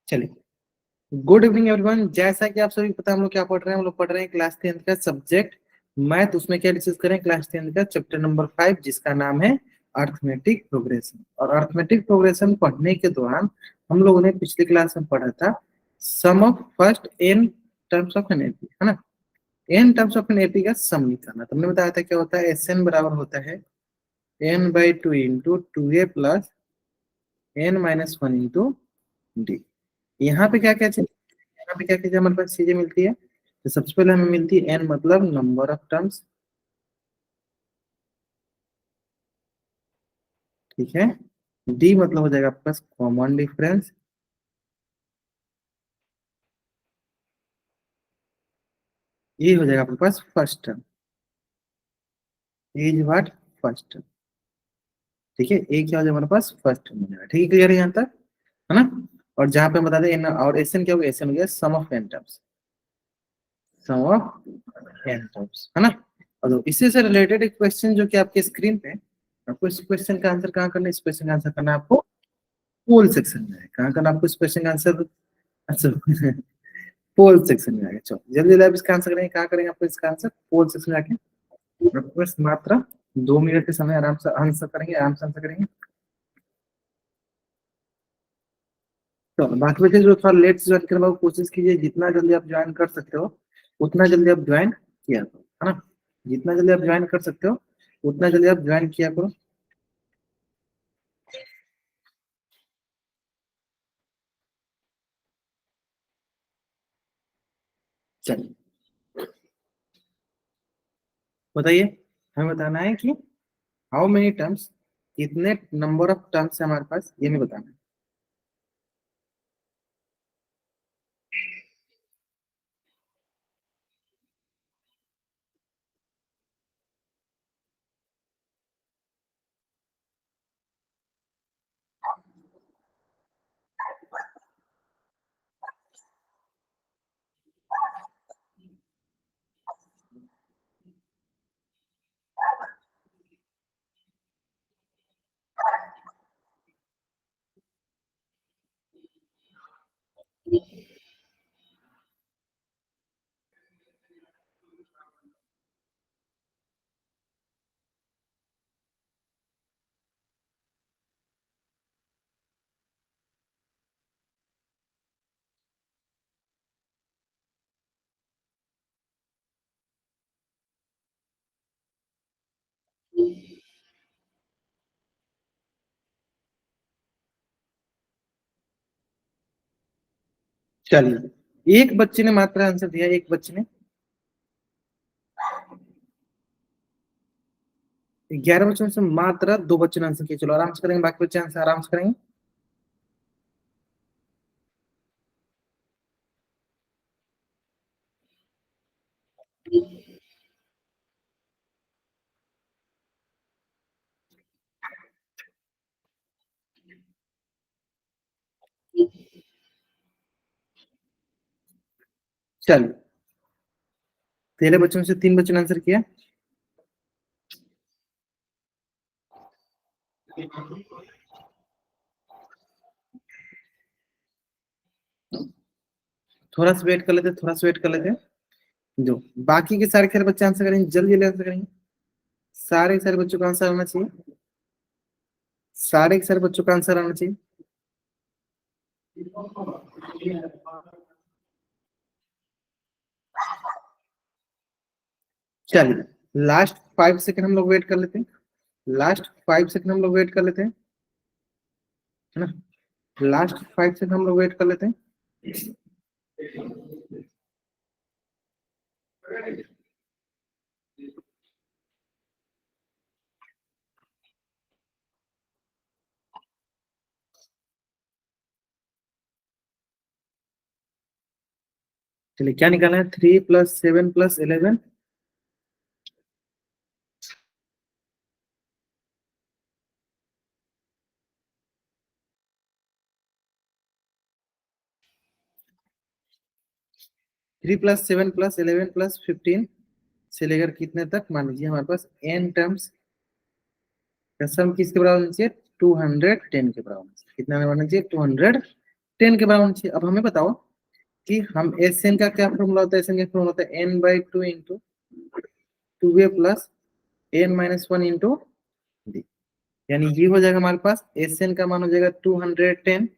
चलिए, good evening everyone. जैसा कि आप सभी पता है, हम लोग क्या पढ़ रहे हैं? हम लोग पढ़ रहे हैं क्लास 10th का सब्जेक्ट मैथ। उसमें क्या डिस्कस करें? क्लास 10th का चैप्टर नंबर 5 जिसका नाम है अर्थमेटिक प्रोग्रेशन। और अर्थमेटिक प्रोग्रेशन पढ़ने के दौरान हम लोगों ने पिछली क्लास में पढ़ा था sum of first n terms of an AP, है ना। N terms of an AP का सम निकालना। तो हमने बताया था क्या होता है, एस एन बराबर होता है n by two into two a plus n minus one into d. यहाँ पे क्या क्या चीज, यहाँ पे क्या क्या हमारे पास चीजें मिलती है? तो सबसे पहले हमें मिलती है एन मतलब नंबर ऑफ टर्म्स, ठीक है। डी मतलब हो जाएगा आपके पास कॉमन डिफरेंस। ये हो जाएगा आपके पास first term, is what first term, ठीक है। एक क्या हो जाएगा हमारे पास फर्स्ट टर्म हो जाएगा, ठीक है। क्लियर है यहाँ तक, है ना। और जहाँ पे हम बता दें एन और एस एन क्या हो गया, एस एन हो गया sum of n terms, sum of n terms, है ना। और तो इससे से रिलेटेड एक क्वेश्चन जो कि आपके स्क्रीन पे है, आपको इस क्वेश्चन का आंसर कहाँ करना है? इस क्वेश्चन का आंसर करना है आपको पोल सेक्शन में है। कहाँ करना है आपको इस क्वेश्चन का आंसर? अच्छा पोल सेक्शन में आगे। चलो जल्दी जल्दी आप इसका आंसर करेंगे। कहाँ करेंगे आपको इसका आंसर? पोल सेक्शन में आके बस मात्र 2 मिनट के समय आराम से आंसर करेंगे, आराम से आंसर करेंगे। तो बाकी बच्चे जो थोड़ा लेट से ज्वाइन करने की कोशिश कीजिए, जितना जल्दी आप ज्वाइन कर सकते हो उतना जल्दी आप ज्वाइन किया करो, है ना। जितना जल्दी आप ज्वाइन कर सकते हो उतना जल्दी आप ज्वाइन किया करो। चलिए बताइए, हमें बताना है कि हाउ मेनी टर्म्स, कितने नंबर ऑफ टर्म्स है हमारे पास, ये नहीं बताना है। चलिए, एक बच्चे ने मात्र आंसर दिया, एक बच्चे ने। 11 बच्चों में से मात्र 2 बच्चों ने आंसर किया। चलो आराम से करेंगे, बाकी बच्चे आंसर आराम से करेंगे। चलिए, पहले बच्चों में से 3 बच्चों ने आंसर किया। थोड़ा सा वेट कर लेते, थोड़ा सा वेट कर लेते। जो बाकी के सारे खेल बच्चे आंसर करेंगे, जल्दी जल्दी आंसर करेंगे। सारे के सारे बच्चों का आंसर आना चाहिए, सारे के सारे बच्चों का आंसर आना चाहिए। चलिए, लास्ट 5 सेकंड हम लोग वेट कर लेते हैं। लास्ट 5 सेकंड हम लोग वेट कर लेते हैं, है ना। लास्ट 5 सेकंड हम लोग वेट कर लेते हैं। चलिए, क्या निकालना है? 3 + 7 + 11। 3 + 7 + 11 + 15 से लेकर कितने तक? मान लीजिए हमारे पास n टर्म्स का सम किसके बराबर होना चाहिए? 210 के बराबर होना चाहिए। कितना होना चाहिए? 210 10 के बराबर होना चाहिए। अब हमें बताओ कि हम एस एन का क्या फॉर्मूला होता है, एस एन का फॉर्मूला होता है n/2 into 2a plus n minus 1 into D, यानी ये हो जाएगा हमारे पास एस एन का मान हो जाएगा 210,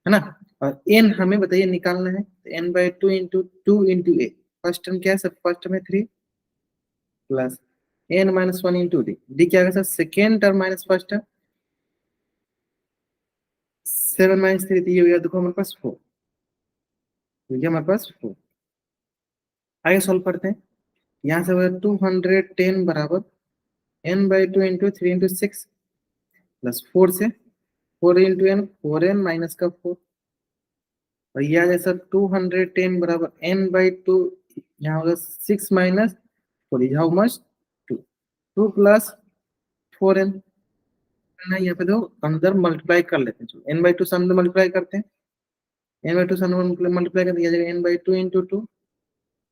है ना। और एन हमें बताइए निकालना है, n/2 इंटू 2 इंटू ए, फर्स्ट टर्म क्या है सर, फर्स्ट टर्म है 3 plus n minus 1 into d, d क्या है sir, second term minus first term, 7 minus 3, ये हो गया देखो हमारे पास 4, ये हमारे पास 4। आगे सॉल्व करते हैं, यहाँ से होगा 210 बराबर n/2 इंटू 3 इंटू 6 प्लस 4 से 4 इंटू एन, 4n माइनस का 4, और ये आ जाए सर 210 बराबर n/2, यहाँ होगा 6 minus 4, how much 2, 2 plus 4n, ना यहाँ पे दो अंदर मल्टीप्लाई कर लेते हैं, n/2 से अंदर मल्टीप्लाई करते हैं, n/2 से अंदर मल्टीप्लाई कर दिया जाएगा n/2 into 2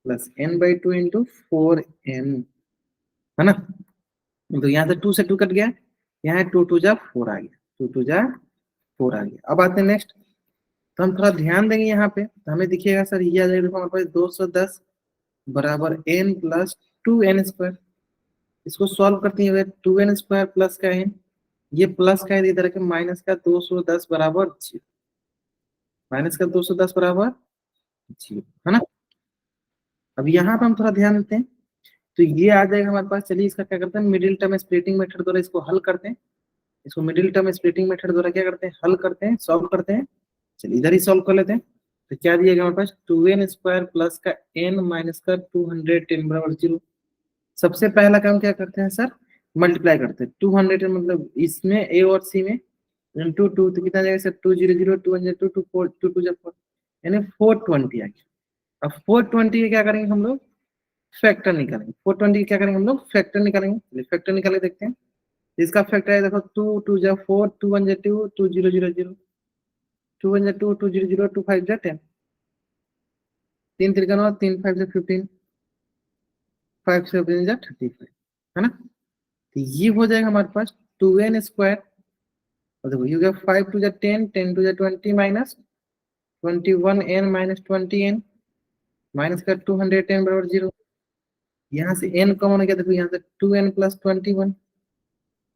plus n/2 into 4n, है ना। तो यहाँ से 2 से 2 कट गया, यहाँ 2 2 जा 4 आ गया, 2 2 जा 4 आ गया। अब आते हैं नेक्स्ट, तो हम थोड़ा ध्यान देंगे यहाँ पे, तो हमें दिखेगा सर ये आ जाएगा देखो हमारे पास 210 बराबर n प्लस 2n², इसको सॉल्व करते हैं 2n² प्लस का n, ये प्लस का है इधर के माइनस का 210 बराबर 0, माइनस का 210 बराबर 0, है ना। अब यहाँ पे हम थोड़ा ध्यान देते हैं, तो ये आ जाएगा हमारे पास, चलिए इसका क्या करते हैं, मिडिल टर्म स्प्लिटिंग मेथड द्वारा इसको हल करते हैं, इसको मिडिल टर्म स्प्लिटिंग मेथड द्वारा क्या करते हैं, हल करते हैं, सॉल्व करते हैं। चलिए इधर ही सॉल्व कर लेते हैं, तो क्या दिएगा हमारे पास 2n² प्लस का n माइनस का 210 बराबर 0। सबसे पहला काम क्या करते हैं सर, मल्टीप्लाई करते हैं, 210 मतलब इसमें a और c में इंटू 2, तो कितना जाएगा सर 200, 2 2 4, 2 2 4, यानी 420 आ गया। अब 420 क्या करेंगे हम लोग, फैक्टर निकालेंगे, 420 क्या करेंगे हम लोग, फैक्टर निकालेंगे, चलिए फैक्टर निकाल के देखते हैं। इसका फैक्टर है देखो 2 2 जा 4, 2 1 जा 2, 2 0 0 0, 2 1 जा 2, 2 0 0, 2 5 जा 10, 3 3 9, 3 5 जा 15, 5 7 जा 35, है ना। तो ये हो जाएगा हमारे पास 2n², और देखो ये हो गया 5 2 जा 10, 10 2 जा 20 minus 21n minus 20n minus का 210 बराबर 0, यहाँ से n कॉमन हो गया, देखो यहाँ से 2n प्लस 21,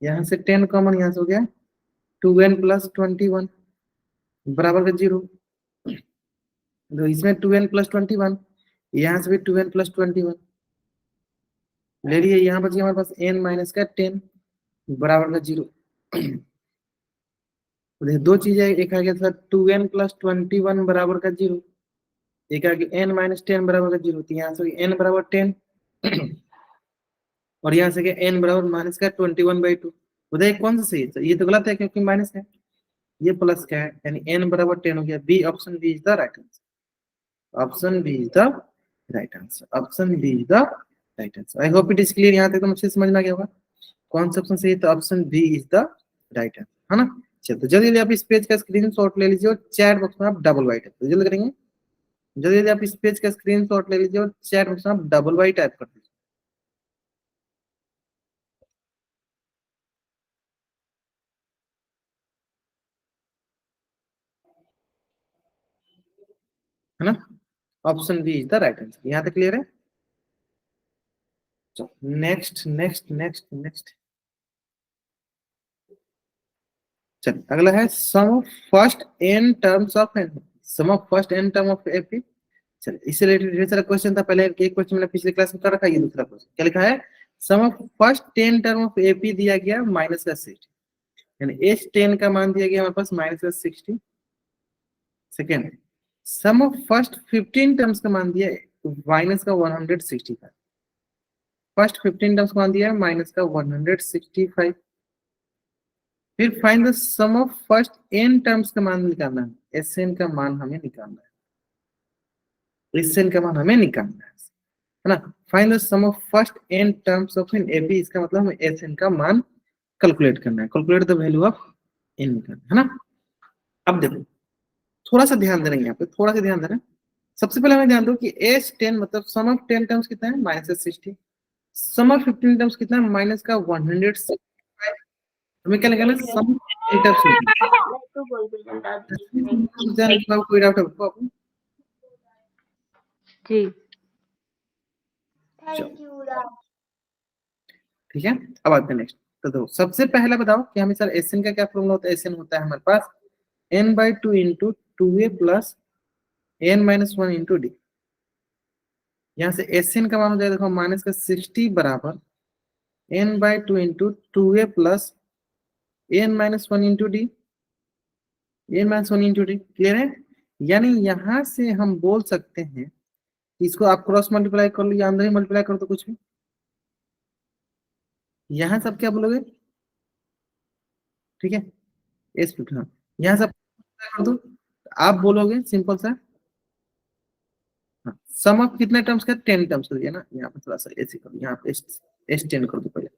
यहाँ से 10 कॉमन, यहाँ से हो गया 2n प्लस 21 बराबर का 0, तो इसमें 2n प्लस 21, यहाँ से भी 2n प्लस 21 ले लिए, यहाँ बच गया हमारे पास n माइनस का 10 बराबर का 0। तो दो चीजें, एक आ गया था 2n प्लस 21 बराबर का 0, एक आ गया n माइनस 10 बराबर का 0, तो यहाँ से n बराबर 10 और यहाँ से क्या n बराबर माइनस का 21/2, बताइए कौन सा सही है, ये तो गलत है क्योंकि माइनस है, ये प्लस का है, यानी n बराबर 10 हो गया, B option B is the right answer, option B is the right answer, option B is the right answer. I hope it is clear, यहाँ तक तो मुझे समझ में आ गया होगा कौन सा ऑप्शन सही है, तो option B is the right answer, है ना। चलो तो जल्दी जल्दी आप इस पेज का स्क्रीनशॉट ले लीजिए और चैट बॉक्स में आप डबल वाई टाइप जल्दी करेंगे, जल्दी जल्दी आप इस पेज का स्क्रीनशॉट ले लीजिए और चैट बॉक्स में आप डबल वाई टाइप कर दीजिए, है ना। Option B is the right answer, यहाँ तक क्लियर है। नेक्स्ट नेक्स्ट नेक्स्ट नेक्स्ट, चल अगला है sum of first n terms of an, sum of first n term of AP. चल इससे रिलेटेड ढेर सारा क्वेश्चन था, पहले एक क्वेश्चन मैंने पिछले क्लास में कर रखा है, ये दूसरा क्वेश्चन क्या लिखा है, sum of first 10 term of AP दिया गया माइनस का 60, यानी एच 10 का मान दिया गया हमारे पास माइनस का 60। Second, sum of first 15 terms का मान दिया माइनस का 165, फर्स्ट 15 टर्म्स का मान दिया है माइनस का 165। फिर find the sum of first n terms का मान निकालना है, एस एन का मान हमें निकालना है, एस एन का मान हमें निकालना है ना। Find the sum of first n terms of an AP, इसका मतलब हमें एस एन का मान कैलकुलेट करना है, calculate the value of n निकालना है ना। अब देखो थोड़ा सा ध्यान दे रहे हैं यहाँ पे, थोड़ा सा ध्यान दे रहे हैं। सबसे पहले हमें ध्यान दो कि एस 10 मतलब सम ऑफ 10 टर्म्स कितना है माइनस 60, सम ऑफ 15 टर्म्स कितना है माइनस का 165, हमें क्या निकालना है सम कोई डाउट है जी थैंक यू। ठीक है। अब आते हैं नेक्स्ट। तो दो सबसे पहला बताओ कि हमें सर एसएन का क्या फॉर्मूला होता है। एसएन होता है हमारे पास n/2 into 2a plus n-1 into d. यहाँ से एसएन का मान हो जाएगा देखो माइनस का 60 बराबर n/2 into 2a plus n-1 into D. n-1 into D clear है। यानी यहां से हम बोल सकते हैं इसको आप क्रॉस मल्टीप्लाई कर लो या अंदर ही मल्टीप्लाई कर दो कुछ भी। यहाँ सब क्या बोलोगे ठीक है एस हाँ यहाँ सब कर दो आप बोलोगे सिंपल सा सम ऑफ कितने टर्म्स का 10 टर्म्स कर दिया ना। यहाँ पे थोड़ा सा ऐसे करो यहाँ पे एस 10 कर दो पहले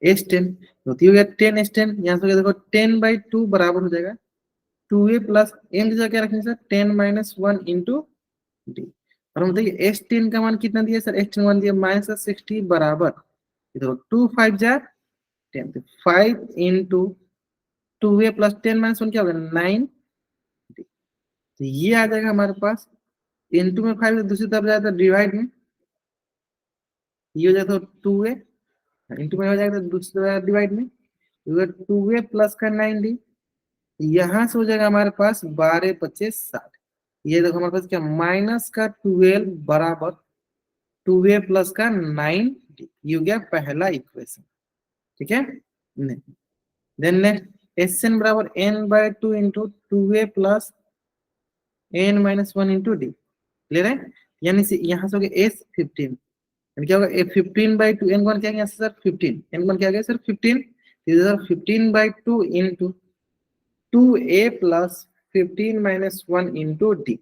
एस 10 होती हो गया 10 एस 10 यहाँ से देखो 10/2 बराबर हो जाएगा 2a प्लस एम की जगह क्या रखेंगे सर 10-1 इंटू डी। और हम देखिए एस 10 का मान कितना दिया सर एस 10 मान दिया माइनस 60 बराबर देखो 2 5 जा 10 तो 5 इंटू 2a प्लस 10-1 क्या होगा 9। तो ये आ जाएगा हमारे पास इंटू में 5 दूसरी तरफ जाएगा तो डिवाइड में ये हो जाएगा तो 2a इंटू में हो जाएगा तो दूसरी तरफ डिवाइड में 2a प्लस का 9d। यहां से हो जाएगा हमारे पास 12-25-60। ये देखो हमारे पास क्या माइनस का 12 बराबर 2a प्लस का 9d। ये हो गया पहला इक्वेशन ठीक है। देन नेक्स्ट एसएन बराबर n/2 into 2a plus n-1 into D clear है। यानी से यहाँ से हो गया एस 15 क्या होगा 15/2 n1 क्या गया सर 15 n1 क्या गया सर 15 इधर 15/2 into 2a plus 15-1 into d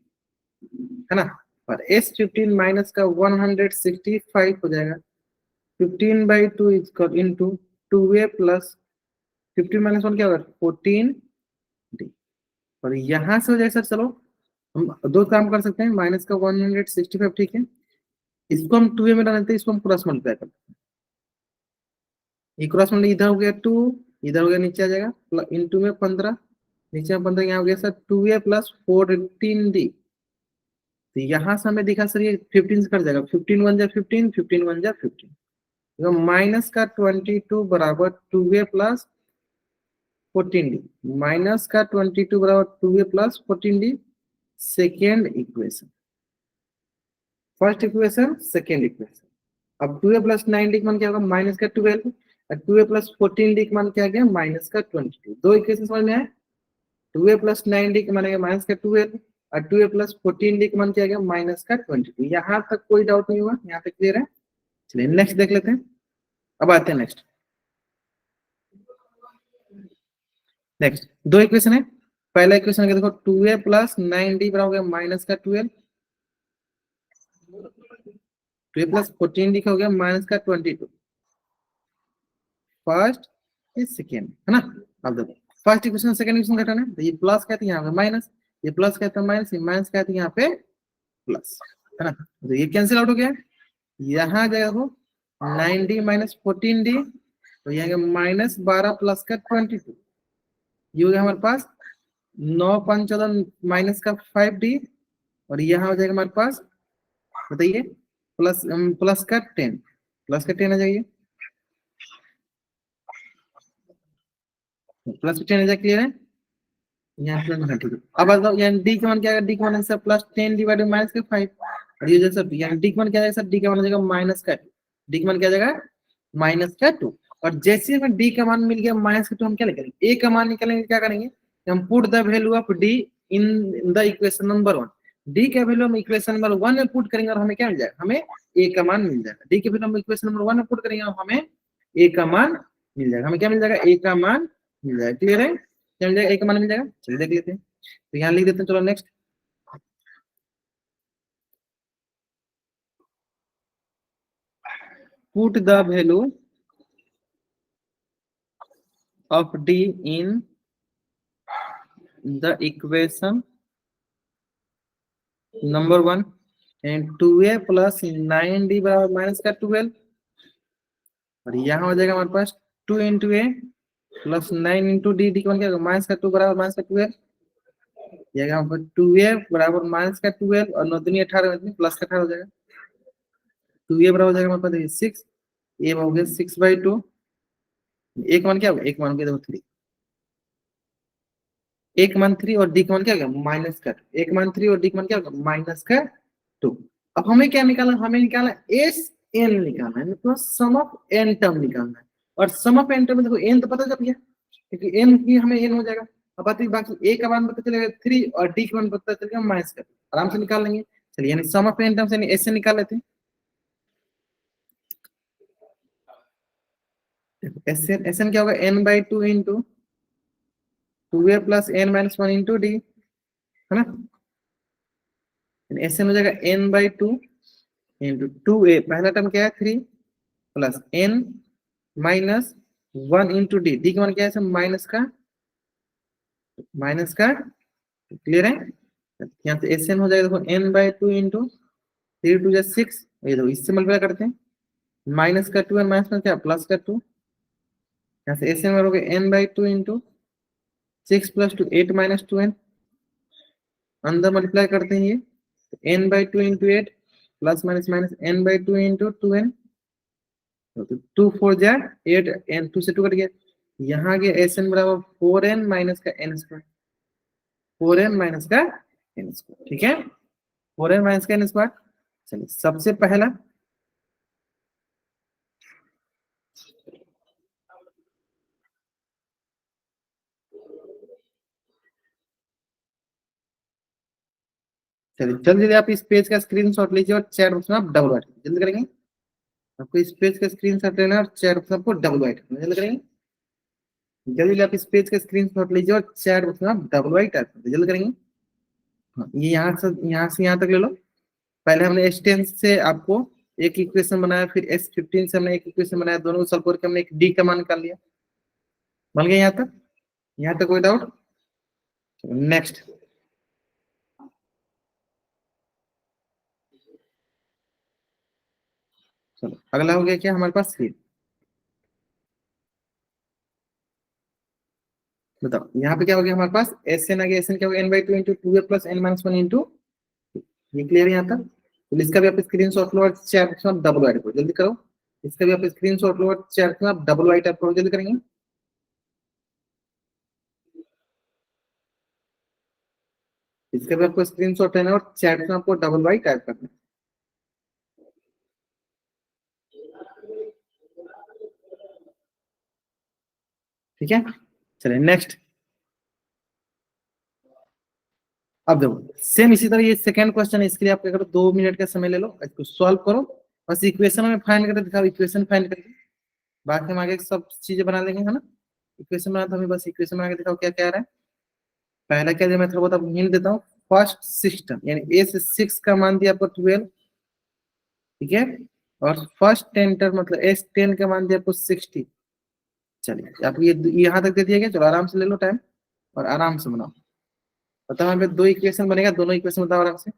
है ना। और एस 15 माइनस का 165 हो जाएगा 15/2 इंटू 2a प्लस 15-1 क्या होगा 14 डी। और यहां से हो जाए सर चलो हम दो काम कर सकते हैं माइनस का 165 ठीक है इसको हम 2a में डालते हैं इसको हम क्रॉस मल्टीप्लाई करते हैं। ये क्रॉस मल्टीप्लाई इधर हो गया 2 इधर हो गया नीचे आ जाएगा इंटू में 15 नीचे में 15 यहाँ हो गया सर 2a प्लस 14d। तो यहाँ से हमें दिखा सर ये 15 से कट जाएगा 15 1 जा 15 15 1 जा 15 तो माइनस का 22 बराबर 2a प्लस 14d माइनस का 22 बराबर 2a plus 14d second equation first equation second equation. अब 2a प्लस 9d का मान क्या होगा माइनस का 12 और 2a प्लस 14d का मान क्या गया माइनस का 22। दो इक्वेशन समझ में आए 2a प्लस 9d का मान आ गया माइनस का 12 और 2a प्लस 14d का मान क्या गया माइनस का 22। यहाँ तक कोई डाउट नहीं हुआ यहाँ तक क्लियर है। चलिए नेक्स्ट देख लेते हैं। अब आते हैं नेक्स्ट दो इक्वेशन है। पहला इक्वेशन के देखो 2a प्लस 9d बराबर हो गया माइनस का 12 2a प्लस 14d का हो गया माइनस का 22 फर्स्ट सेकेंड है ना। अब देखो फर्स्ट इक्वेशन सेकंड इक्वेशन घटाना तो ये प्लस कहते हैं यहाँ पे माइनस ये प्लस कहते हैं माइनस ये माइनस कहते हैं यहाँ पे प्लस है ना। तो ये कैंसिल आउट हो गया यहाँ आ जाएगा वो 9d माइनस 14d तो यहाँ माइनस 12 प्लस का 22 ये हो गया हमारे पास 9 माइनस का 5d और यहाँ हो जाएगा हमारे पास बताइए प्लस प्लस का 10 आ जाइए प्लस 10 आ जाए क्लियर है यहाँ पे ठीक है। अब बताओ यहाँ डी का मान क्या है डी का मान है प्लस 10 डिवाइडेड माइनस का 5 और ये जैसा यहाँ डी का मान क्या है सर डी का मान हो जाएगा माइनस का 2 डी का मान क्या जाएगा माइनस का 2 और जैसे हमें डी का मान मिल गया माइनस का 2 हम क्या निकालेंगे ए का मान निकालेंगे क्या करेंगे हम put the value of D in the equation number 1 D का वैल्यू हम इक्वेशन नंबर 1 में पुट करेंगे और हमें क्या मिल जाएगा हमें ए का मान मिल जाएगा। डी के वैल्यू हम इक्वेशन नंबर 1 में पुट करेंगे और हमें ए का मान मिल जाएगा। हमें क्या मिल जाएगा ए का मान मिल जाएगा क्लियर है क्या मिल जाएगा ए का मान मिल जाएगा। चलिए देख लेते हैं तो यहाँ लिख देते हैं चलो next put the value of d in the equation number 1 and 2a plus 9d बराबर माइनस का 12 और यहाँ हो जाएगा हमारे पास 2 into a plus 9 into d, d common क्या होगा, माइनस का 2 बराबर माइनस का 12, यहाँ पर 2a बराबर माइनस का 12 और 9 दूनी 18 प्लस का 18 हो जाएगा। 2a बराबर हो जाएगा हमारे पास, देखिए 6, ए हो गया 6/2, एक मान क्या होगा, एक मान देखो 3, एक मान 3 और डी का मान क्या होगा माइनस का 2, एक मान 3 और डी का मान क्या होगा माइनस का 2। अब हमें क्या निकालना, हमें निकालना एस एन निकालना है, मतलब सम ऑफ एन टर्म निकालना है। और सम ऑफ एन टर्म में देखो एन तो पता चल गया, क्योंकि एन भी हमें एन हो जाएगा। अब बाकी ए का मान पता चलेगा 3 और डी का मान पता चलेगा माइनस का 2, आराम से निकाल लेंगे। चलिए यानी सम ऑफ एन टर्म से एस से निकाल लेते हैं। एस एन क्या होगा, n/2 into 2a plus n-1 into d, है ना। एस एन हो जाएगा n/2 इंटू 2a, पहला टर्म क्या है 3 plus n-1 into d, D का मान क्या है माइनस का, क्लियर है। यहाँ से एस एन हो जाएगा देखो n/2 इंटू 3 2 6, ये देखो इससे मल्टीप्लाई करते हैं, माइनस का 2 और माइनस का क्या प्लस का 2, यहाँ से एस एन हो गया n/2 इंटू 6 + 2 8 - 2n, अंदर मल्टीप्लाई करते हैं ये, n/2 into 8 plus minus minus n/2 into 2n, तो 2 4 जा 8, n 2 से 2 कट गया, यहाँ गया एस एन बराबर 4n माइनस का n स्क्वायर, 4n माइनस का n स्क्वायर, ठीक है, 4n माइनस का n स्क्वायर। चलिए सबसे पहला चलिए जल्दी जल्दी आप इस पेज का स्क्रीनशॉट लीजिए और चैट बॉक्स में आप डबल वाइट जल्दी करेंगे। आपको इस पेज का स्क्रीनशॉट लेना है और चैट बॉक्स में आपको डबल वाइट करना है, जल्दी करेंगे। जल्दी जल्दी आप इस पेज का स्क्रीनशॉट लीजिए और चैट बॉक्स में आप डबल वाइट टाइप करते जल्दी करेंगे। हाँ, ये यहाँ से यहाँ तक ले लो। पहले हमने S10 से आपको एक इक्वेशन बनाया, फिर S15 से हमने एक इक्वेशन बनाया, दोनों को सॉल्व करके हमने एक डी का मान निकाल लिया। बन गया यहाँ तक कोई डाउट। नेक्स्ट, चलो अगला हो गया क्या हमारे पास, ये बताओ यहाँ पे क्या हो गया हमारे पास, एस एन आ गया, एस एन क्या हो गया n/2 into 2a plus n-1 into, ये क्लियर है यहाँ तक। तो इसका भी आप स्क्रीन शॉट लो और चैट में डबल वाइट करो, जल्दी करो। इसका भी आप स्क्रीन शॉट लो और चैट में आप डबल वाइट टाइप करो, जल्दी करेंगे। इसका भी आपको स्क्रीन शॉट लेना है और चैट में आपको डबल वाइट टाइप करना है, ठीक है। चलिए नेक्स्ट, अब देखो सेम इसी तरह ये सेकंड क्वेश्चन है, इसके लिए आप क्या करो 2 मिनट का समय ले लो, इसको सॉल्व करो, बस इक्वेशन में फाइंड करके दिखाओ, इक्वेशन फाइंड करके, बाकी हम आगे सब चीजें बना लेंगे, है ना। इक्वेशन बना तो हमें बस इक्वेशन बना के दिखाओ क्या क्या आ रहा है। पहला क्या दिया मैं थोड़ा बहुत हिंट देता हूँ, फर्स्ट सिस्टम यानी ए से 6 का मान दिया आपको 12, ठीक है, और फर्स्ट 10 टर्म मतलब S10 का मान दिया आपको 60। चलिए आप ये यहाँ तक दे दिया गया, चलो आराम से ले लो टाइम और आराम से बनाओ। बताओ यहाँ पे 2 इक्वेशन बनेगा, दोनों इक्वेशन बताओ आराम से।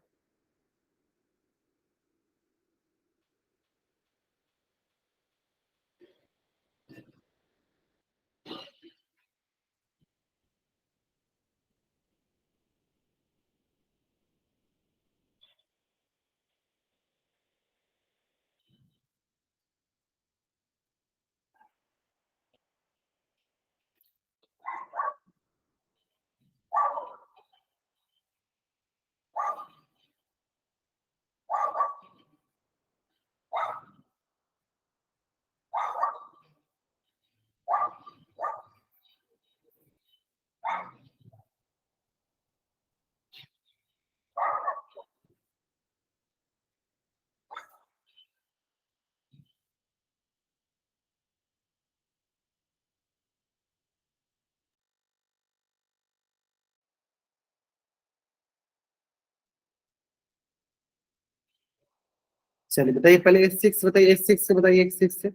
चलिए बताइए पहले S6 बताइए, S6 से बताइए, S6 से।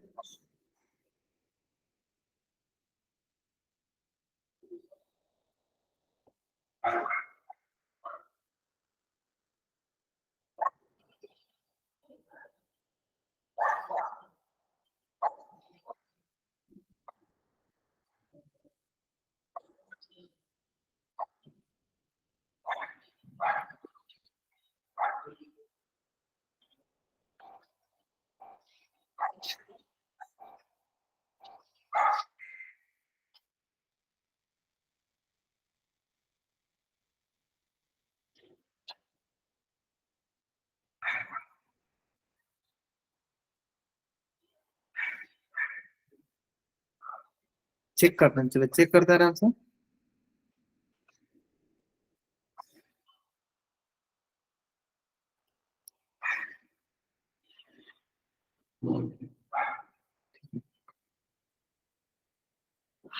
चेक करते हैं, चलो चेक करते हैं आराम से।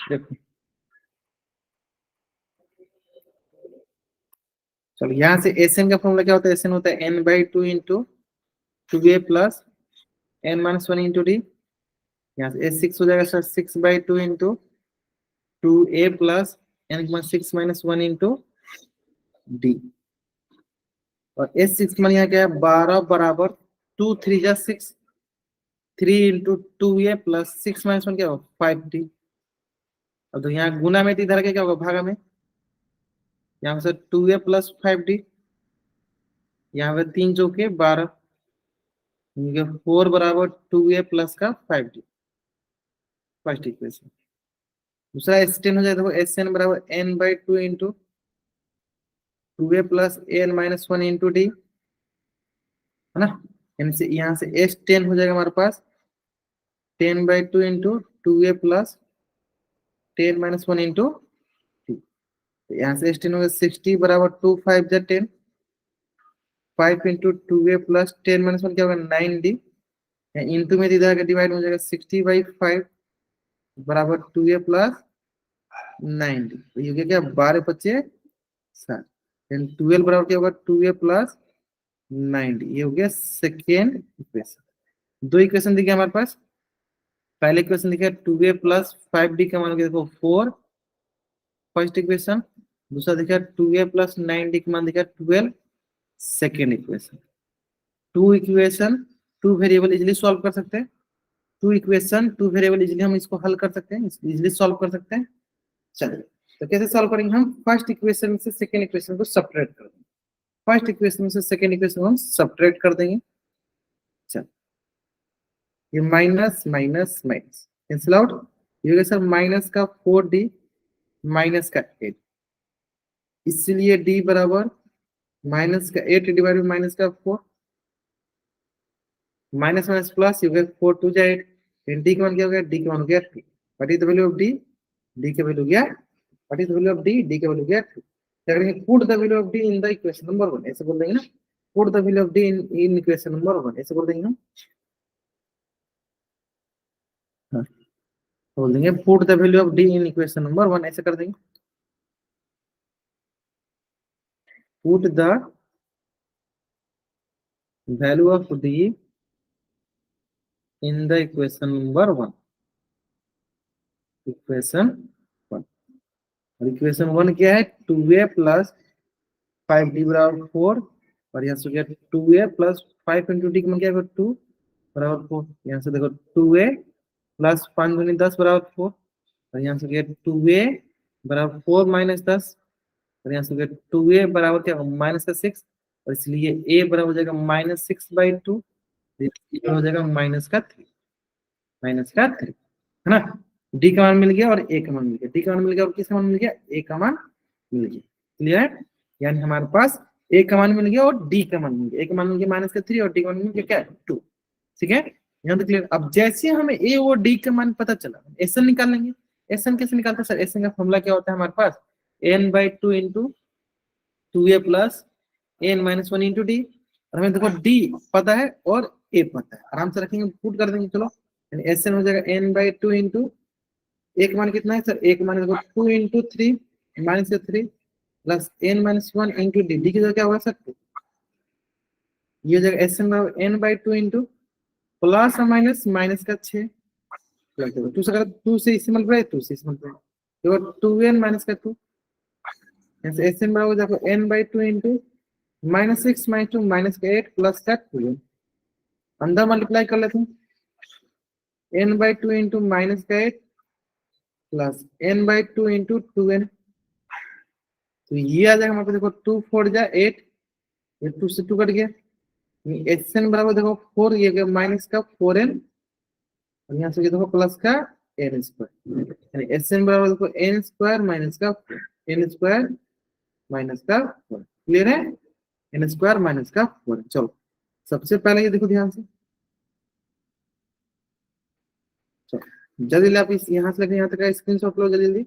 देखो चलो यहाँ से एसएन का फॉर्मूला क्या होता है, एसएन होता है n by two into two a plus n minus one into d. यहाँ से एस सिक्स हो जाएगा sir, six by two into two a plus n six minus one into d. और एस सिक्स मान यहाँ क्या है, 12 बराबर टू थ्री जा six, three into two a plus six minus one क्या होगा, 5d। अब तो यहाँ गुना में इधर के क्या होगा, भागा में, यहाँ से टू ए प्लस 5d, यहाँ पे तीन चौके 12, फोर बराबर टू ए प्लस का 5d, फर्स्ट इक्वेशन। दूसरा एस टेन हो जाएगा, देखो एस एन बराबर n by two into two a plus n minus one into d, है ना। यहाँ से एस टेन हो जाएगा हमारे पास ten by two into two a plus ten minus one into d. यहाँ से एस टेन हो गया 60 बराबर टू फाइव जा 10, 5 into two a plus ten minus one क्या होगा 9d, इंटू में इधर डिवाइड हो जाएगा 60 बाई 5 बराबर टू ए प्लस 9d। तो ये क्या 12 पच्चे 7, 12 बराबर क्या होगा टू ए प्लस 9d। ये हो गया सेकेंड इक्वेशन। दो इक्वेशन दिखे हमारे पास, पहले इक्वेशन दिखा टू ए प्लस 5d का मान हो गया देखो 4, फर्स्ट इक्वेशन। दूसरा दिखा टू ए प्लस 9d का मान दिखा 12, second equation. Two equation two variable easily solve कर सकते हैं, two equation two variable easily हम इसको हल कर सकते हैं, इजिली सॉल्व कर सकते हैं। चलिए तो कैसे सॉल्व करेंगे, हम फर्स्ट इक्वेशन से सेकेंड इक्वेशन को सब्ट्रैक्ट कर देंगे, फर्स्ट इक्वेशन से सेकेंड इक्वेशन को हम सब्ट्रैक्ट कर देंगे। चल ये minus minus minus cancel out, ये होगा सर माइनस का 4d माइनस का 8, इसलिए d बराबर माइनस का 8 डिवाइड बाई माइनस का 4, माइनस माइनस प्लस, ये हो गया 4 टू जा 8, डी का मान क्या हो गया, डी का मान हो गया 2। What is the value of D, D का वैल्यू गया, what is the value of D, D का वैल्यू गया 2। क्या करेंगे, put the value of D in the equation number 1, ऐसे बोल देंगे ना, put the value of D in equation number 1, ऐसे बोल देंगे हम। हाँ, बोल देंगे put the value of D in equation number 1, ऐसे कर देंगे, put the value of D in the equation number 1, equation 1। और इक्वेशन 1 क्या है, 2a प्लस 5d बराबर 4, और यहाँ से गया 2a प्लस 5 इंटू डी का मान क्या है 2 बराबर 4। यहाँ से देखो 2a प्लस 5 दूनी 10 बराबर 4, और यहाँ से गया 2a बराबर 4 माइनस 10, और यहाँ से गया 2a बराबर क्या माइनस का 6, और इसलिए a बराबर हो जाएगा माइनस 6 बाई 2, हो जाएगा माइनस का 3, माइनस का 3, है ना। डी का मान मिल गया और ए का मान मिल गया, डी का मान मिल गया और किसका मान मिल गया, ए का मान मिल गया। क्लियर है, यानी हमारे पास ए का मान मिल गया और डी का मान मिल गया, ए का मान मिल गया माइनस का 3 और डी का मान मिल गया क्या 2। ठीक है, यहाँ तक क्लियर। अब जैसे हमें ए और डी का मान पता चला, एस एन निकाल लेंगे। एस एन कैसे निकालते हैं सर, एस एन का फॉर्मूला क्या होता है हमारे पास, n by two into two a plus n minus one into d. और हमें देखो डी पता है और ए पता है, आराम से रखेंगे, पुट कर देंगे। चलो एस एन हो जाएगा एन बाई टू इंटू, एक मान कितना है सर, एक मान देखो 2 इंटू थ्री माइनस का 3 plus n minus one into d, d की जगह क्या होगा सर 2, ये हो जाएगा S n n by two into plus और माइनस माइनस का 6, टू से टू से इसी मल्टीप्लाई, टू से इसी मल्टीप्लाई, देखो 2n माइनस का 2, एस एन बराबर देखो n by two into minus 6 minus 2 minus का 8 प्लस का 2n, अंदर मल्टीप्लाई कर लेते हैं, n by two into minus का 8 plus n by two into 2n, तो ये आ जाएगा हमारे पास देखो 2 4 जा 8, ये 2 से 2 कट गया, एस एन बराबर देखो 4, ये गया माइनस का 4n, और यहाँ से देखो प्लस का एन स्क्वायर, यानी एस एन बराबर देखो एन स्क्वायर माइनस का एन स्क्वायर माइनस का 4। क्लियर है, एन स्क्वायर माइनस का 4। चलो सबसे पहले ये देखो ध्यान से, चलो जल्दी जल्दी आप इस यहाँ से लेकर यहाँ तक का स्क्रीनशॉट लो, जल्दी जल्दी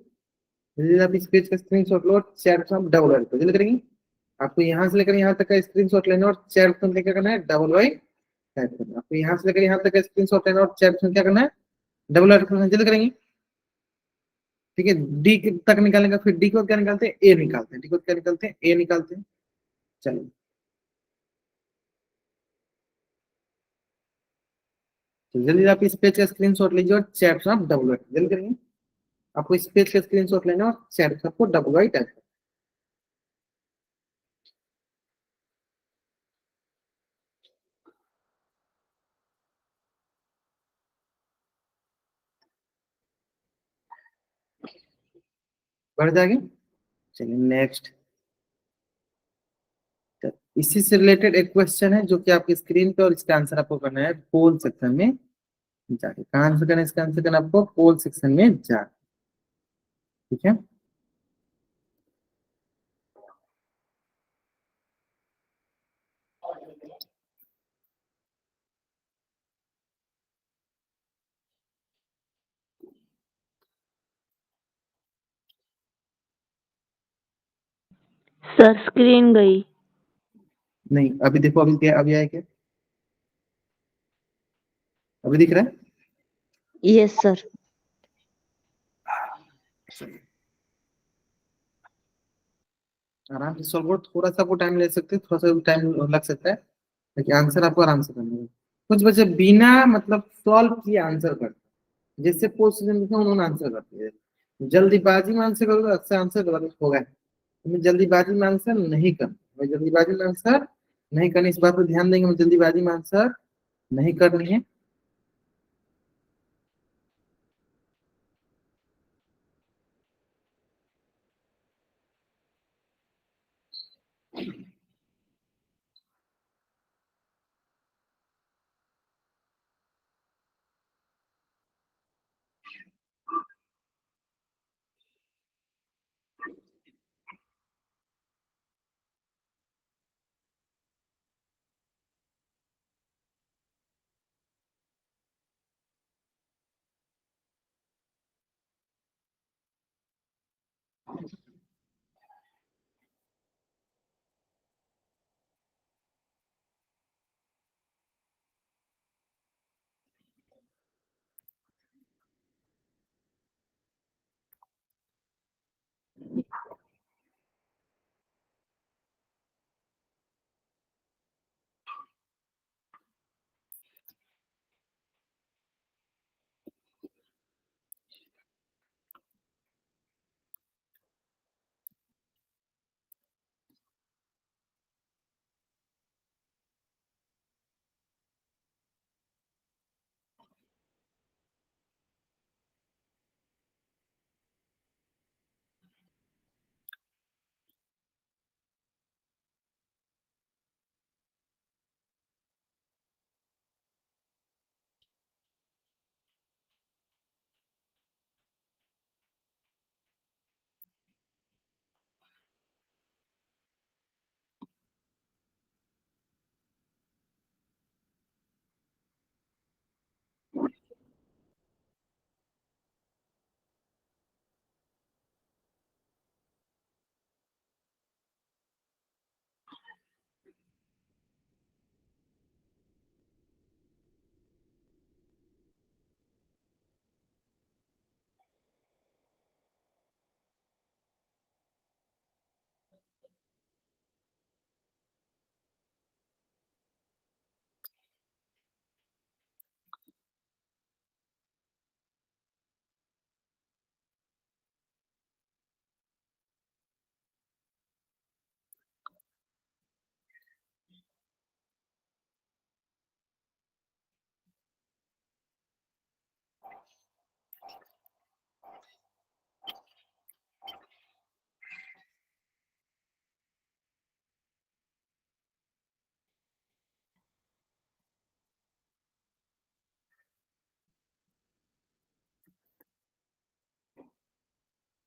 जल्दी जल्दी आप इस पेज का स्क्रीनशॉट लो, चैट ऑप्शन डबल राइट जल्दी करेंगे। आपको यहाँ से लेकर यहाँ तक का स्क्रीनशॉट लेना और चैट ऑप्शन क्या करना है, डबल वाई टाइप करना है। आपको यहाँ से लेकर यहाँ तक का स्क्रीनशॉट लेना और चैट ऑप्शन क्या करना है, डबल वाई करना है। जल्दी करेंगे। ठीक है, डी तक निकालने का, फिर डी को क्या निकालते हैं, ए निकालते हैं। डी को क्या निकालते हैं, ए निकालते हैं। चलिए तो जल्दी आप इस पेज का स्क्रीनशॉट लीजिए और चैट में आप डबल वाई जल्दी करेंगे। आपको इस पेज का स्क्रीनशॉट लेना और चैट आपको डबल वाई टाइप। बढ़ जाएंगे। चलिए नेक्स्ट। इसी से रिलेटेड एक क्वेश्चन है जो कि आपकी स्क्रीन पे, और इसका आंसर आपको करना है पोल सेक्शन में जाके। कहाँ आंसर करना है इसका, आंसर करना आपको पोल सेक्शन में जा। ठीक है। सर स्क्रीन गई। नहीं अभी देखो, अभी क्या, अभी आया क्या, अभी दिख रहा है। Yes sir. चलिए, आराम से सॉल्व करो, थोड़ा सा आपको टाइम ले सकते हैं, थोड़ा सा टाइम लग सकता है, लेकिन आंसर आपको आराम से करना है। कुछ बच्चे बिना मतलब सॉल्व किए आंसर करते हैं, जिससे पोस्ट उन्होंने आंसर कर दिया। जल्दीबाजी में आंसर करोगे अक्सर आंसर गलत होगा। तुम्हें जल्दीबाजी में आंसर नहीं करना, मैं जल्दीबाजी में आंसर नहीं करनी, इस बात पर ध्यान देंगे, मैं जल्दीबाजी में आंसर नहीं करनी है।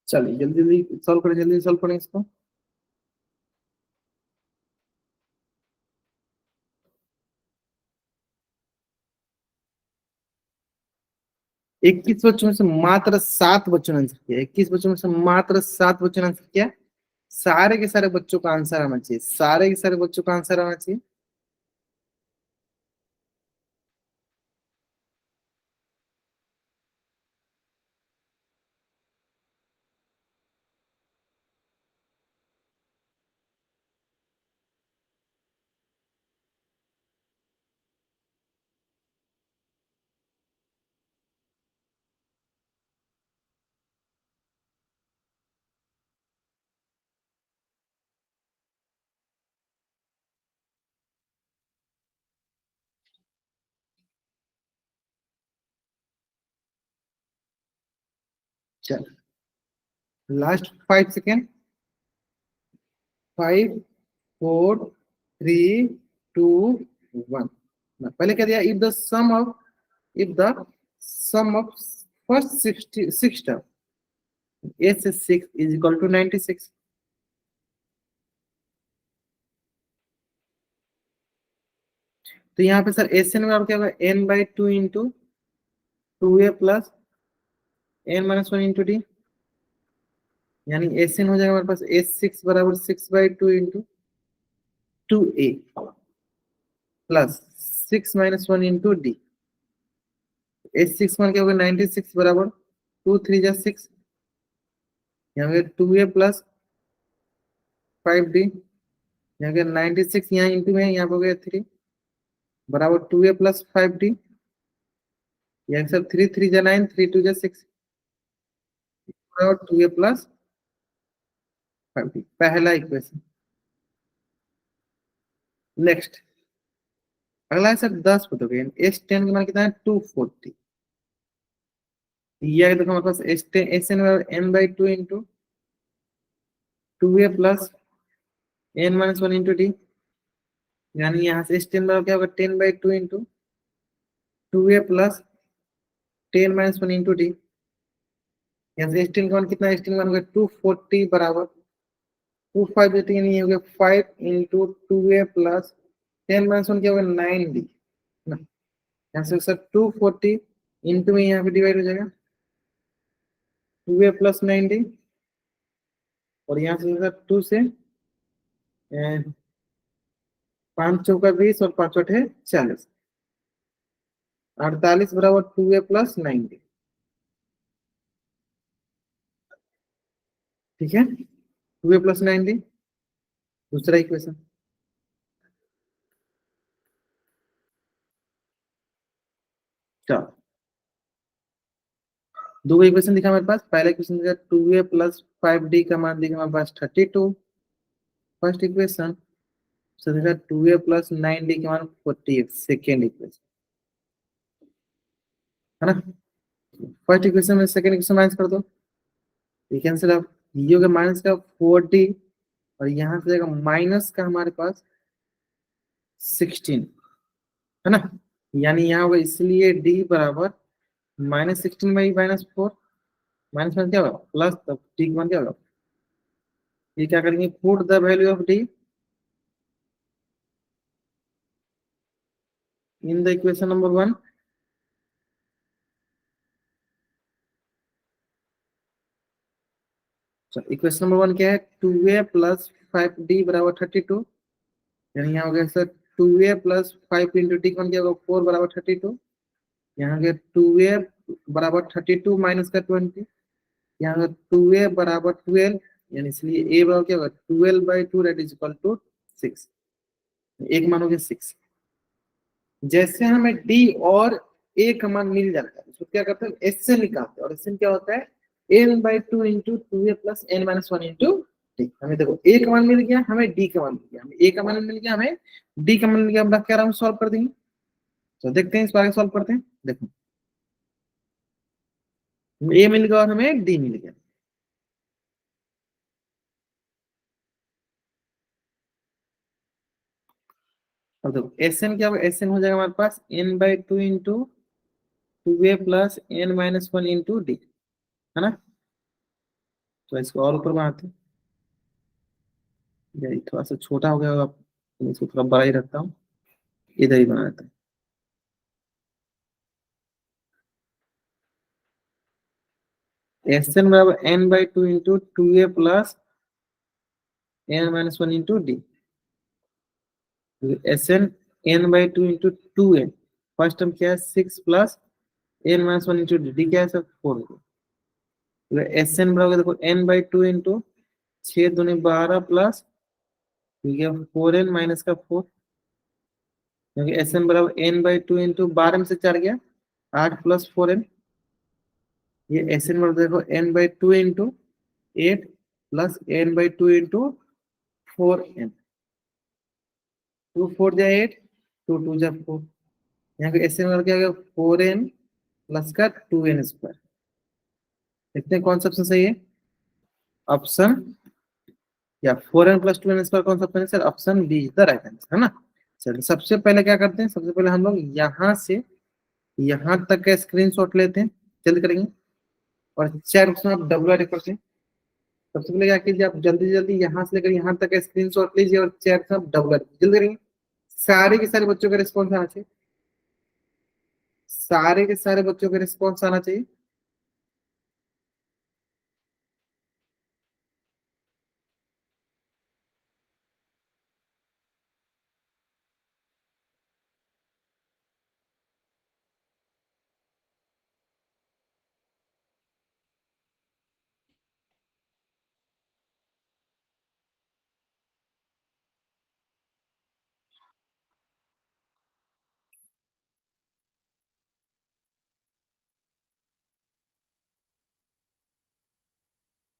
चलिए जल्दी जल्दी सॉल्व करें, जल्दी सॉल्व करें इसको। 21 बच्चों में से मात्र 7 बच्चों ने आंसर किया। 21 बच्चों में से मात्र 7 बच्चों ने आंसर किया। सारे के सारे बच्चों का आंसर आना चाहिए, सारे के सारे बच्चों का आंसर आना चाहिए। चलो लास्ट 5 सेकेंड। 5 4 3 2 1। पहले क्या दिया, if the sum of first 6 term a से 6 इज इक्वल टू 96। तो यहाँ पे सर एस एन बराबर क्या होगा, n/2 into 2a plus n-1 into D. यानी एस एन हो जाएगा हमारे पास S6 बराबर 6/2 into 2a plus 6-1 into D. S6 मान क्या होगा 96 बराबर 2 3 जा 6, यहाँ पे 2a प्लस 5d, यहाँ पे 96 यहाँ इंटू में यहाँ पे हो गया 3 बराबर 2a प्लस 5d। यहाँ सब 3 3 जा 9, 3 2 जा 6 बराबर 2a प्लस 5d। पहला इक्वेशन। नेक्स्ट अगला है सर 10 फुट S10 का मान कितना है 240। ये देखो हमारे पास Sn n/2 into 2a plus n-1 into D. यानी यहाँ से S10 बराबर क्या होगा 10/2 into 2a plus 10-1 into d. यहाँ से S10 का मान कितना है, S10 का मान होगा 240 बराबर 25 देते नहीं हो गया 5 इंटू 2a प्लस 10-1 क्या होगा 9d ना। यहाँ से सर 240 इंटू में यहाँ पे डिवाइड हो जाएगा 2a प्लस 9d, और यहाँ से सर 2 से 5 चौका 20 और 5 अठे 40, 48 बराबर 2a प्लस 9d। ठीक है, 2a प्लस 9d दूसरा इक्वेशन। चलो दो इक्वेशन दिखा मेरे पास। पहला इक्वेशन दिखा 2a प्लस 5d का मान दिखा हमारे पास 32 फर्स्ट इक्वेशन। दूसरा दिखा 2a प्लस 9d का मान 48 सेकेंड इक्वेशन, है ना। फर्स्ट इक्वेशन में सेकेंड इक्वेशन माइनस कर दो, ये कैंसिल आप, ये होगा माइनस का 4d और यहाँ से जाएगा माइनस का हमारे पास 16, है ना। यानी यहाँ होगा इसलिए d बराबर -16/-4, माइनस में क्या होगा प्लस, तब डी का मान क्या होगा, ये क्या करेंगे put the value of D in the equation number 1। Equation number 1 क्या है 2a प्लस 5d बराबर 32। यानी यहाँ हो गया sir 2a plus 5 into D का मान क्या होगा 4 बराबर 32। यहाँ गया 2a बराबर 32 माइनस का 20, यहाँ 2a बराबर 12, यानी इसलिए a बराबर क्या होगा 12/2 दैट इज इक्वल टू 6। एक मान हो गया 6। जैसे हमें d और a का मान मिल जाता है उसको क्या करते हैं एस से निकालते हैं, और एस क्या होता है n/2 into 2a plus n-1 into D. हमें देखो a का मान मिल गया, हमें d का मान मिल गया, हमें a का मान मिल गया, हमें d का मान मिल गया। हम क्या हम सॉल्व कर देंगे, तो देखते हैं इस बार सॉल्व करते हैं। देखो a मिल गया और हमें d मिल गया। अब देखो Sn क्या होगा, Sn हो जाएगा हमारे पास n/2 into 2a plus n-1 into d, है ना। तो इसको और ऊपर बनाते हैं, ये थोड़ा सा छोटा हो गया होगा, तो इसको थोड़ा बड़ा ही रखता हूँ, इधर ही बना देता हूँ। एस एन बराबर n by two into two a plus n minus one into d. S n n by two into two n, first term क्या है 6 plus n minus one into d, d क्या है sir 4। S n बराबर देखो n by two into 6 दूनी 12 plus 4n minus का 4, क्योंकि S n बराबर एन बाई टू इंटू 12 में से 4 गया 8 प्लस 4n। ये एस एन बराबर देखो n by two into 8 plus n by two into 4n, 2 4 जा 8, 2 2 जा 4। यहाँ पे एस एन बराबर क्या हो गया 4n प्लस का 2n स्क्वायर। देखते हैं कौन सा ऑप्शन सही है। ऑप्शन या 4n प्लस 2n स्क्वायर कौन सा ऑप्शन है sir, option B is the right answer, है ना। चलिए सबसे पहले क्या करते हैं, सबसे पहले हम लोग यहाँ से यहाँ तक का स्क्रीनशॉट लेते हैं, जल्दी करेंगे और चैट बॉक्स में आप डब्ल्यू करते हैं। सबसे पहले क्या कीजिए, आप जल्दी जल्दी यहाँ से लेकर यहाँ तक का स्क्रीनशॉट लीजिए और चैट में आप डब्ल्यू जल्दी करेंगे। सारे के सारे बच्चों का रिस्पॉन्स आना चाहिए, सारे के सारे बच्चों का रिस्पॉन्स आना चाहिए।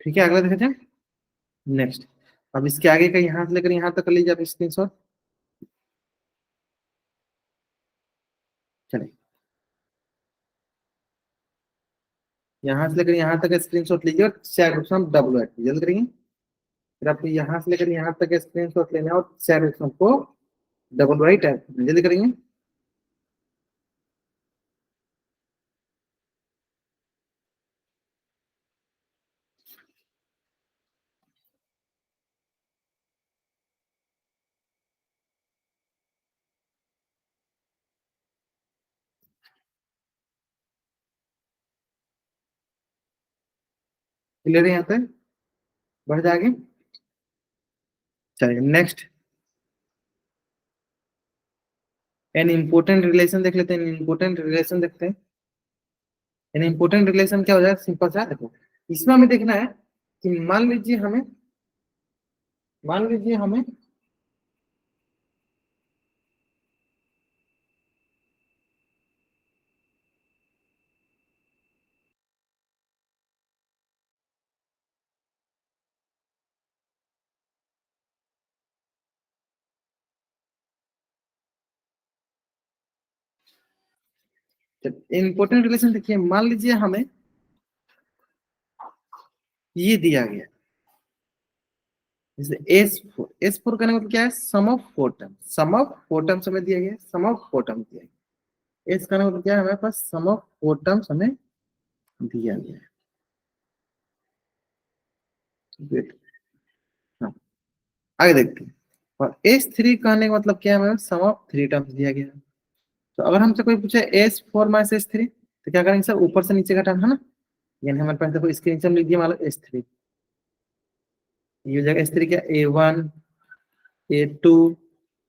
ठीक है, अगला देखते हैं नेक्स्ट। अब इसके आगे का यहाँ से लेकर यहाँ तक कर लीजिए आप स्क्रीनशॉट। चलिए यहाँ से लेकर यहाँ तक स्क्रीनशॉट लीजिए और चैट बॉक्स में डब्ल्यू एड जल्द करेंगे। फिर आपको यहाँ से लेकर यहाँ तक स्क्रीनशॉट लेना है और चैट बॉक्स में आपको डबल राइट है, जल्दी करेंगे। क्लियर है यहाँ तक, बढ़ जाएंगे। चलिए नेक्स्ट एन इम्पोर्टेंट रिलेशन देख लेते हैं। इम्पोर्टेंट रिलेशन देखते हैं। एन इम्पोर्टेंट रिलेशन क्या हो जाएगा, सिंपल सा देखो। इसमें हमें देखना है कि मान लीजिए हमें इम्पोर्टेंट रिलेशन देखिए, मान लीजिए हमें ये दिया गया जैसे एस फोर का मतलब क्या है, sum of four term. Sum of four terms हमें दिया गया, सम ऑफ फोर टर्म दिया गया। एस का मतलब क्या है, हमारे पास सम ऑफ फोर टर्म्स हमें दिया गया है। वेट, हाँ आगे देखते हैं। और एस थ्री कहने का मतलब क्या है, हमें सम ऑफ थ्री टर्म्स दिया गया है। तो अगर हमसे कोई पूछे S four minus S three तो क्या करेंगे सर, ऊपर से नीचे घटाना है ना। यानी हमारे पास देखो इसके नीचे हम लिख दिए मान लो एस थ्री, ये हो जाएगा एस थ्री क्या, a one a two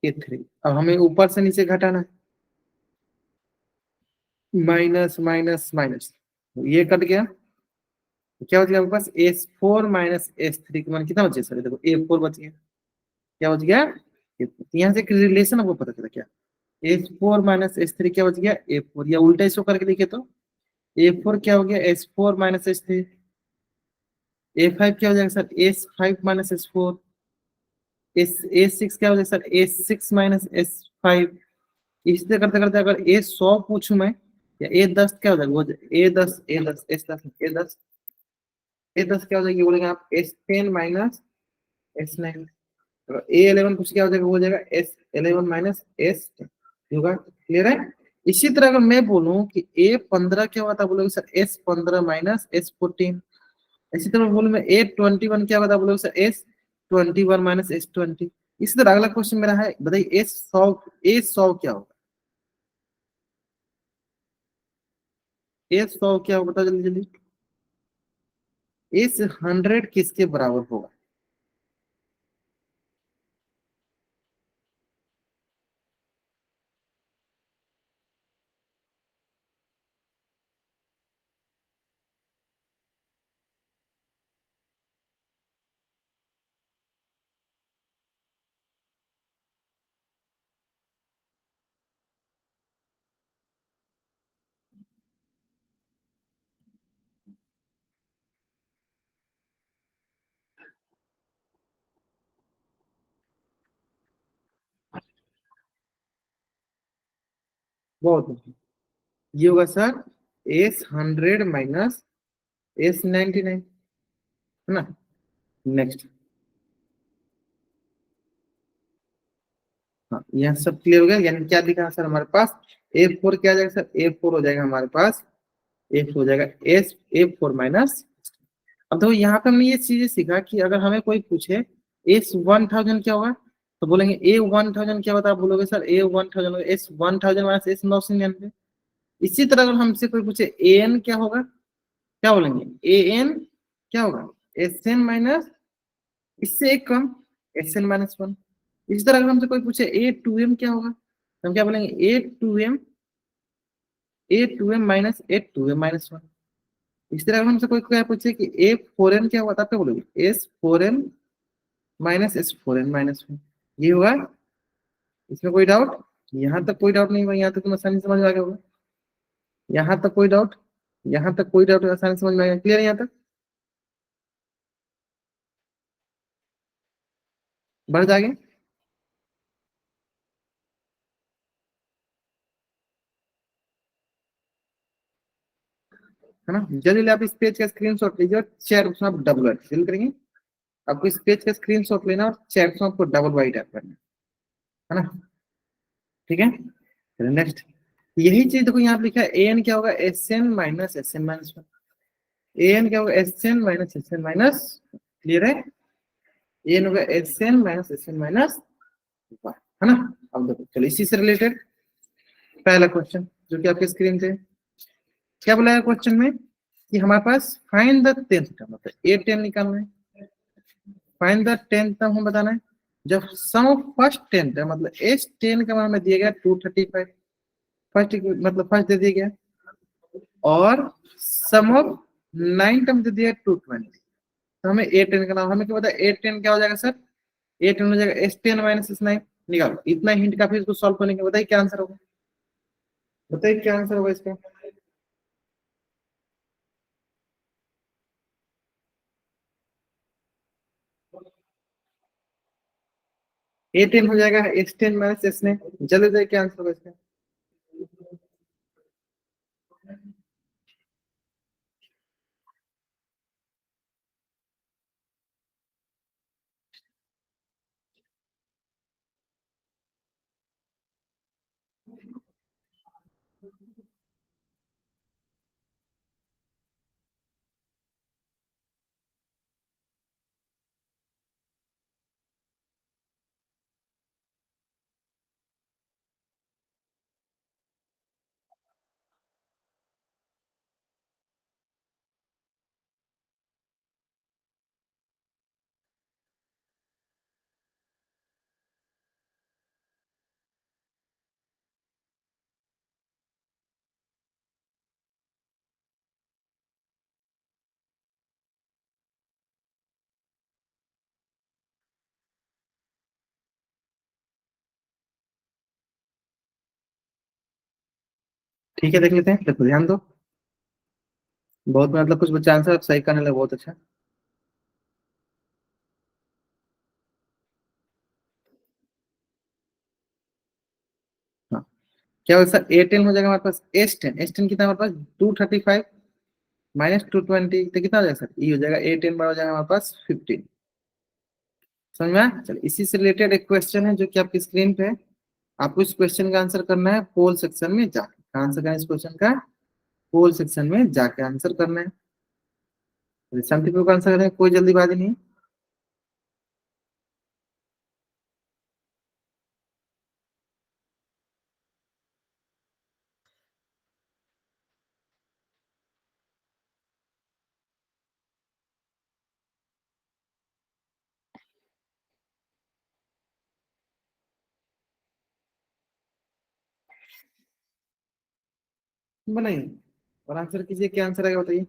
a three. अब हमें ऊपर से नीचे घटाना है, माइनस माइनस माइनस, ये कट गया। तो क्या बच गया आपके पास, S four minus S three का मान कितना बचे सर, देखो ए फोर बच गया। क्या बच गया, यहाँ से एक रिलेशन आपको पता चला क्या, S four minus S three क्या बच गया ए फोर, या उल्टा इसको करके लिखे तो ए फोर क्या हो गया S four minus S three, A five क्या हो जाएगा sir S five minus S four, S A six क्या हो जाएगा sir S six minus S five. इससे करते करते अगर ए सौ पूछूं मैं, या ए दस क्या हो जाएगा, वो ए दस ए दस एस दस ए दस ए दस क्या हो जाएगी, बोलेंगे आप S ten minus S nine. A eleven कुछ क्या हो जाएगा, वो हो जाएगा S eleven minus S ten होगा। क्लियर है। इसी तरह अगर मैं बोलूं कि ए पंद्रह क्या होता, बोलोगे सर एस पंद्रह माइनस एस फोर्टीन। इसी तरह बोलूं मैं ए ट्वेंटी वन क्या होता, बोलोगे sir S twenty one minus S twenty. इसी तरह अगला क्वेश्चन मेरा है, बताइए ए सौ क्या होगा, ए सौ क्या होगा बताओ जल्दी जल्दी। इस 100 किसके बराबर होगा? बहुत अच्छा। ये होगा सर S100 माइनस S99, है ना। नेक्स्ट। हाँ, यहाँ सब क्लियर हो गया, यानी क्या दिखा सर हमारे पास? A4 क्या आ जाएगा सर? A4 हो जाएगा हमारे पास, F हो जाएगा A4 माइनस। अब देखो यहाँ पे हमने ये चीजें सीखा कि अगर हमें कोई पूछे S1000 क्या होगा, तो बोलेंगे A1000 क्या होता है? आप बोलोगे sir A1000 S1000 minus S999। इसी तरह अगर हमसे कोई पूछे AN क्या होगा, क्या बोलेंगे? AN क्या होगा? SN माइनस, इससे एक कम, SN-1। इसी तरह अगर हमसे कोई पूछे A2M क्या होगा, तो हम क्या बोलेंगे? A2M minus A2M-1। इसी तरह अगर हमसे कोई क्या पूछे कि A4N क्या होगा, तो आप क्या बोलोगे? S4N minus S4N-1। ये हुआ। इसमें कोई डाउट? यहाँ तक कोई डाउट नहीं हुआ? यहाँ तक तुम आसानी से समझ में आ गया होगा? यहाँ तक कोई डाउट? यहाँ तक कोई डाउट? आसानी से समझ में आ गया? क्लियर है यहाँ तक? बढ़ जाएंगे, है ना। जल्दी जल्दी आप इस पेज का स्क्रीनशॉट लीजिए और चैट उसमें आप डबल फिल करेंगे। आपको इस पेज का स्क्रीनशॉट लेना और चैट में आपको डबल वाइट टाइप करना है ना। ठीक है, नेक्स्ट। यही चीज देखो यहाँ पे लिखा है AN क्या होगा? SN-1। AN क्या होगा? SN-1। क्लियर है? AN होगा SN-1, है ना। अब देखो चलो इसी से रिलेटेड पहला क्वेश्चन जो कि आपके स्क्रीन पे क्या बोला है क्वेश्चन में, कि हमारे पास फाइंड द 10th टर्म, मतलब A10 निकालना है। फाइंड द 10th टर्म हम बताना है। जब सम ऑफ फर्स्ट 10 टर्म, मतलब S10 का मान हमें दिया गया 235, फर्स्ट मतलब फर्स्ट दे दिया गया, और सम ऑफ 9 टर्म दे दिया 220। तो हमें A10 का नाम, हमें क्या पता है A10 क्या हो जाएगा सर? A10 हो जाएगा S10-S9। निकालो, इतना हिंट काफी इसको सॉल्व करने के। बताइए क्या आंसर होगा? बताइए क्या आंसर होगा इसका? A10 हो जाएगा S10-S9। जल्दी बताइए क्या आंसर होगा इसका? ठीक है, देख लेते हैं, देखो ध्यान दो। बहुत मतलब कुछ बच्चा आंसर सही करने लगे, बहुत अच्छा। हाँ, क्या होगा सर? A10 हो जाएगा हमारे पास S10 कितना हमारे पास? 235 माइनस 220, तो कितना हो जाएगा सर? ये हो जाएगा A10 बड़ा हो जाएगा हमारे पास 15। समझ में आया? चलो इसी से रिलेटेड एक क्वेश्चन है जो कि आपकी स्क्रीन पे है। आपको इस क्वेश्चन का आंसर करना है पोल सेक्शन में जाके। आंसर करना है इस क्वेश्चन का पोल सेक्शन में जाके आंसर करना है। शांतिपूर्वक आंसर करना है, कोई जल्दीबाजी नहीं। बनाइए और आंसर कीजिए, क्या आंसर आएगा बताइए।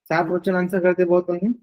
सात क्वेश्चन आंसर करते बहुत बढ़िया।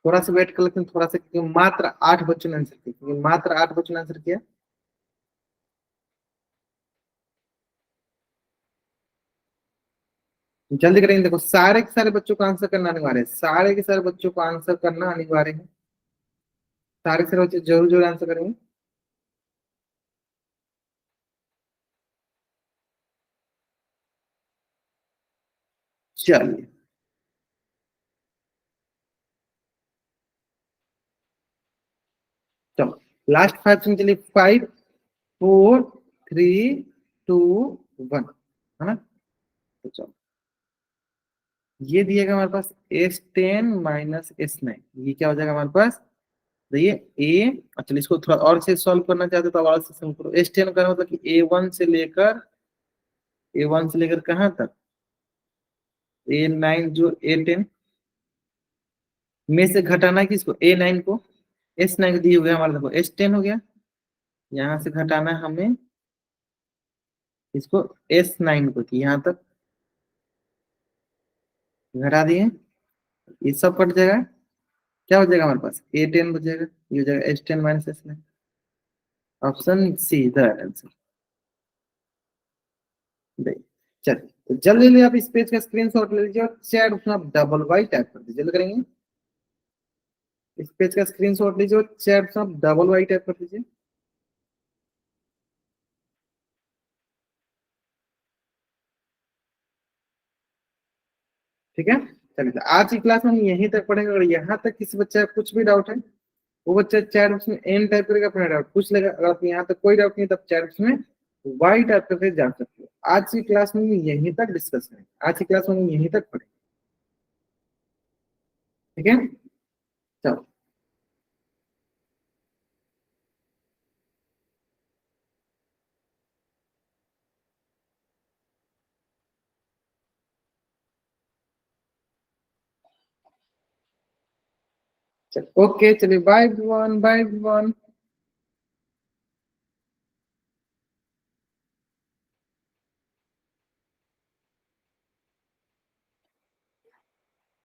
थोड़ा सा वेट कर लेते हैं, थोड़ा सा, क्योंकि मात्र 8 बच्चों ने आंसर किया, क्योंकि मात्र 8 बच्चों ने आंसर किया। जल्दी करेंगे, देखो सारे के सारे बच्चों को आंसर करना अनिवार्य है, सारे के सारे बच्चों को आंसर करना अनिवार्य है। सारे के सारे बच्चे जरूर जरूर आंसर करेंगे। चलिए, चलो लास्ट 5 सेकंड के लिए, 5 4 3 2 1, है ना। तो चलो, ये दिएगा हमारे पास S10 - S9, ये क्या हो जाएगा हमारे पास। देखिए ए, चलिए इसको थोड़ा और से सॉल्व करना चाहते हो तो और से सॉल्व करो। S10 का मतलब कि ए वन से लेकर कहाँ तक, A9 जो A10 में से घटाना है किसको, A9 को। S9 को दिए हुए हमारा, देखो S10 हो गया, यहाँ से घटाना है हमें इसको S9 को, थी यहाँ तक घटा दिए, ये सब कट जाएगा। क्या हो जाएगा हमारे पास, A10 बचेगा, ये हो जाएगा S10 - S9। Option see the answer. चलिए, तो जल्दी जल्दी आप इस पेज का स्क्रीनशॉट ले लीजिए और चैट उसमें आप डबल वाई टाइप कर दीजिए, जल्दी करेंगे। इस पेज का स्क्रीनशॉट लीजिए और चैट में आप डबल वाई टाइप कर दीजिए। ठीक है, चलिए, तो आज की क्लास में हम यहीं तक पढ़ेंगे, और यहाँ तक किसी बच्चे का कुछ भी डाउट है, वो बच्चा चैट बॉक्स में एन टाइप करके अपना डाउट पूछ लेगा। अगर आप यहाँ तक कोई डाउट नहीं, तब चैट बॉक्स में वाई टाइप करके जान सकते हो। आज की क्लास में यहीं तक डिस्कस करें, आज की क्लास में यहीं तक पढ़ें। ठीक है, चलो। ओके, चलिए, बाय एवरीवन, बाय एवरीवन।